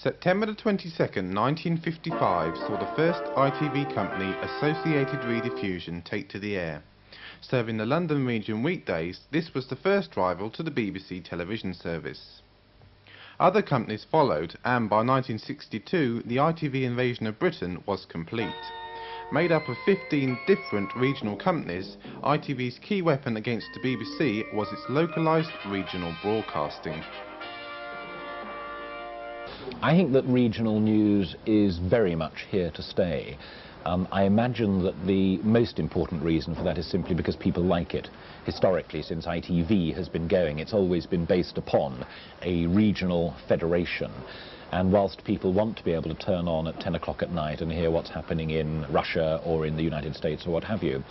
September the 22nd, 1955 saw the first ITV company Associated Rediffusion take to the air. Serving the London region weekdays, this was the first rival to the BBC television service. Other companies followed, and by 1962 the ITV invasion of Britain was complete. Made up of 15 different regional companies, ITV's key weapon against the BBC was its localised regional broadcasting. I think that regional news is very much here to stay. I imagine that the most important reason for that is simply because people like it. Historically, since ITV has been going, it's always been based upon a regional federation. And whilst people want to be able to turn on at 10 o'clock at night and hear what's happening in Russia or in the United States or what have you,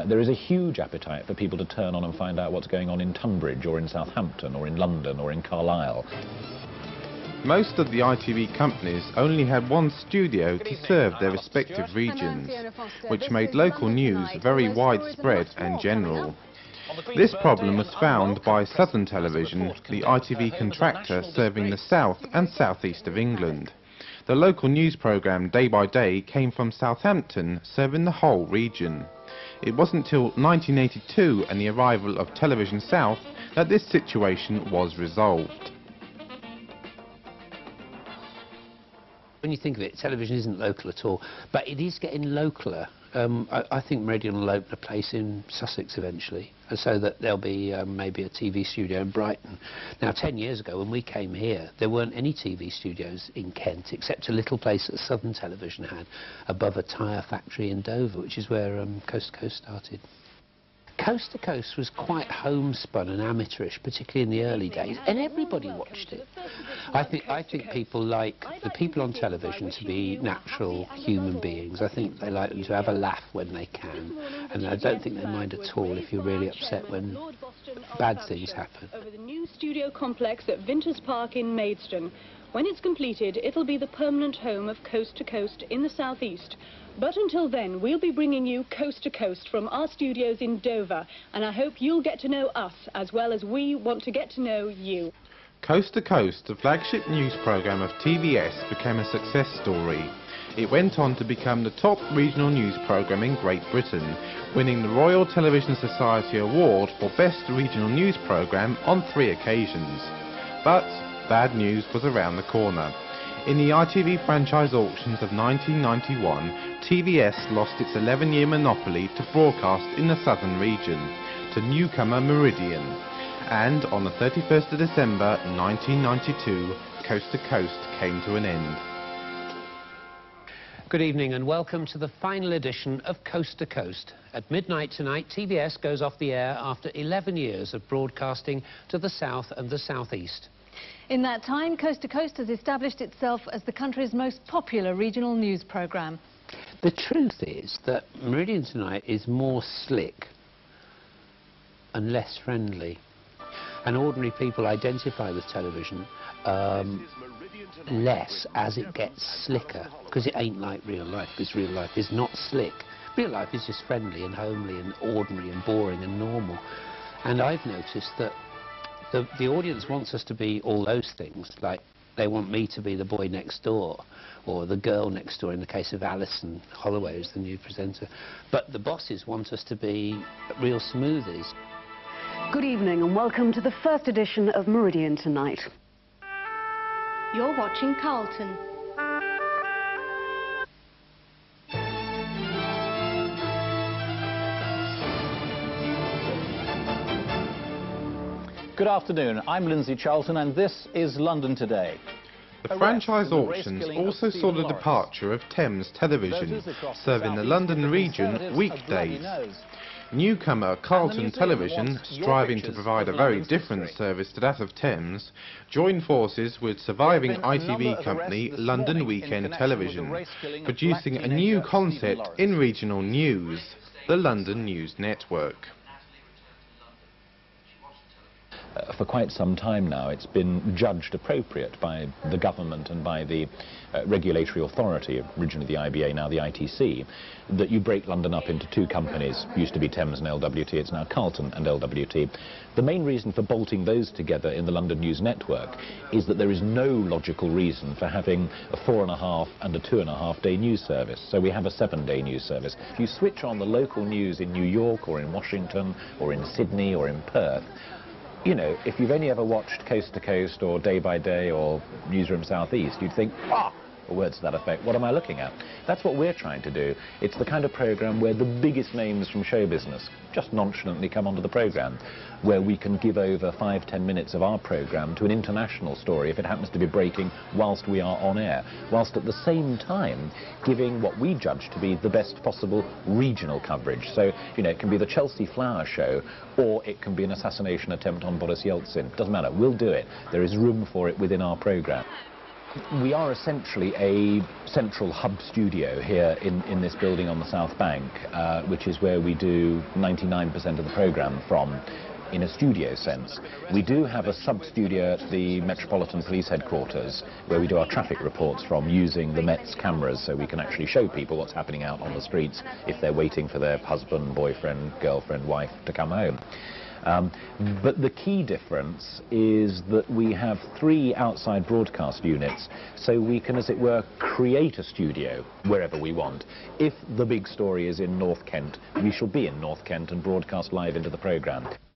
there is a huge appetite for people to turn on and find out what's going on in Tunbridge or in Southampton or in London or in Carlisle. Most of the ITV companies only had one studio to serve their respective regions, which made local news very widespread and general. This problem was found by Southern Television, the ITV contractor serving the south and southeast of England. The local news programme Day by Day came from Southampton, serving the whole region. It wasn't until 1982 and the arrival of Television South that this situation was resolved. When you think of it, television isn't local at all, but it is getting localer. I think Meridian will open a place in Sussex eventually, and so that there'll be maybe a TV studio in Brighton. Now, 10 years ago, when we came here, there weren't any TV studios in Kent, except a little place that Southern Television had, above a tyre factory in Dover, which is where Coast to Coast started. Coast to Coast was quite homespun and amateurish, particularly in the early days, and everybody watched it. I think people like the people on television to be natural human beings. I think they like them to have a laugh when they can, and I don't think they mind at all if you're really upset when bad things happen. Over the new studio complex at Vinters Park in Maidstone. When it's completed, it'll be the permanent home of Coast to Coast in the southeast. But until then, we'll be bringing you Coast to Coast from our studios in Dover, and I hope you'll get to know us as well as we want to get to know you. Coast to Coast, the flagship news programme of TVS, became a success story. It went on to become the top regional news programme in Great Britain, winning the Royal Television Society Award for Best Regional News Programme on 3 occasions. But bad news was around the corner. In the ITV franchise auctions of 1991, TVS lost its 11-year monopoly to broadcast in the southern region to newcomer Meridian. And on the 31st of December 1992, Coast to Coast came to an end. Good evening and welcome to the final edition of Coast to Coast. At midnight tonight, TVS goes off the air after 11 years of broadcasting to the south and the southeast. In that time, Coast to Coast has established itself as the country's most popular regional news programme. The truth is that Meridian Tonight is more slick and less friendly. And ordinary people identify with television less as it gets slicker, because it ain't like real life, because real life is not slick. Real life is just friendly and homely and ordinary and boring and normal. And I've noticed that the audience wants us to be all those things, like they want me to be the boy next door, or the girl next door in the case of Alison Holloway, who's the new presenter. But the bosses want us to be real smoothies. Good evening and welcome to the first edition of Meridian Tonight. You're watching Carlton. Good afternoon, I'm Lindsay Charlton and this is London Today. The franchise auctions also saw the departure of Thames Television, serving the London region weekdays. Newcomer Carlton Television, striving to provide a very different service to that of Thames, joined forces with surviving ITV company London Weekend Television, producing a new concept in regional news, the London News Network. for quite some time now, it's been judged appropriate by the government and by the regulatory authority, originally the IBA, now the ITC, that you break London up into two companies. Used to be Thames and LWT, it's now Carlton and LWT. The main reason for bolting those together in the London News Network is that there is no logical reason for having a 4.5 and a 2.5 day news service. So we have a 7-day news service. If you switch on the local news in New York or in Washington or in Sydney or in Perth, you know, if you've only ever watched Coast to Coast or Day by Day or Newsroom Southeast, you'd think, ah, or words to that effect, what am I looking at? That's what we're trying to do. It's the kind of programme where the biggest names from show business just nonchalantly come onto the programme, where we can give over 5-10 minutes of our programme to an international story if it happens to be breaking whilst we are on air, whilst at the same time giving what we judge to be the best possible regional coverage. So, you know, it can be the Chelsea Flower Show, or it can be an assassination attempt on Boris Yeltsin. Doesn't matter, we'll do it. There is room for it within our programme. We are essentially a central hub studio here in this building on the South Bank, which is where we do 99% of the programme from, in a studio sense. We do have a sub-studio at the Metropolitan Police Headquarters, where we do our traffic reports from, using the Met's cameras, so we can actually show people what's happening out on the streets if they're waiting for their husband, boyfriend, girlfriend, wife to come home. But the key difference is that we have 3 outside broadcast units, so we can, as it were, create a studio wherever we want. If the big story is in North Kent, we shall be in North Kent and broadcast live into the programme.